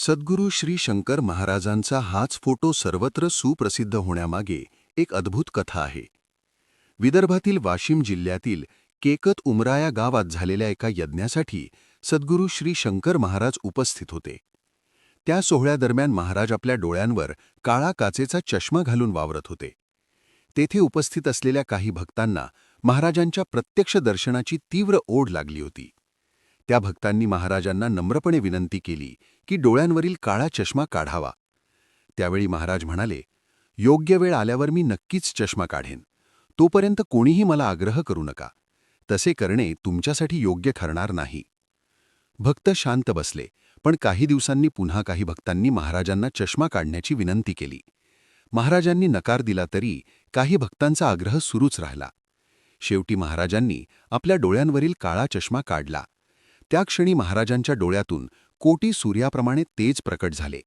सद्गुरू श्री शंकर महाराजांचा हाच फोटो सर्वत्र सुप्रसिद्ध होण्यामागे एक अद्भुत कथा आहे. विदर्भातील वाशिम जिल्ह्यातील केकत उमराया गावात झालेल्या एका यज्ञासाठी सद्गुरू श्री शंकर महाराज उपस्थित होते. त्या सोहळ्यादरम्यान महाराज आपल्या डोळ्यांवर काळा काचेचा चष्मा घालून वावरत होते. तेथे उपस्थित असलेल्या काही भक्तांना महाराजांच्या प्रत्यक्ष दर्शनाची तीव्र ओढ लागली होती. त्या भक्तांनी महाराजांना नम्रपणे विनंती केली की डोळ्यांवरील काळा चष्मा काढावा. त्यावेळी महाराज म्हणाले, योग्य वेळ आल्यावर मी नक्कीच चष्मा काढेन. तोपर्यंत कोणीही मला आग्रह करू नका. तसे करणे तुमच्यासाठी योग्य ठरणार नाही. भक्त शांत बसले, पण काही दिवसांनी पुन्हा काही भक्तांनी महाराजांना चष्मा काढण्याची विनंती केली. महाराजांनी नकार दिला तरी काही भक्तांचा आग्रह सुरूच राहिला. शेवटी महाराजांनी आपल्या डोळ्यांवरील काळा चष्मा काढला. त्या क्षणी महाराजांच्या डोळ्यातून कोटी सूर्याप्रमाणे तेज प्रकट झाले.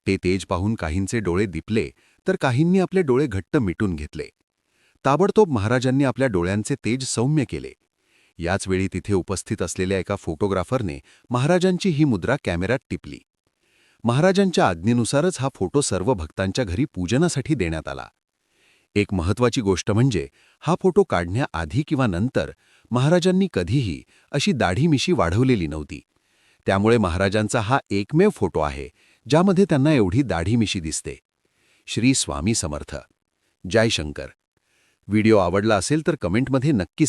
ते तेज पाहून काहींचे डोळे दिपले तर काहींनी आपले डोळे घट्ट मिटून घेतले. ताबडतोब महाराजांनी आपल्या डोळ्यांचे तेज सौम्य केले. याच वेळी तिथे उपस्थित असलेल्या एका फोटोग्राफरने महाराजांची ही मुद्रा कॅमेऱ्यात टिपली. महाराजांच्या आज्ञेनुसारच हा फोटो सर्व भक्तांच्या घरी पूजनासाठी देण्यात आला. एक महत्त्वाची गोष्ट म्हणजे हा फोटो काढण्याआधी किंवा नंतर महाराजांनी कधीही अशी दाढी-मिशी वाढवलेली नव्हती. त्यामुळे महाराजांचा हा एकमेव फोटो आहे ज्यामध्ये त्यांना एवढी दाढी-मिशी दिसते. श्री स्वामी समर्थ. जय शंकर. व्हिडिओ आवडला असेल तर कमेंटमध्ये नक्की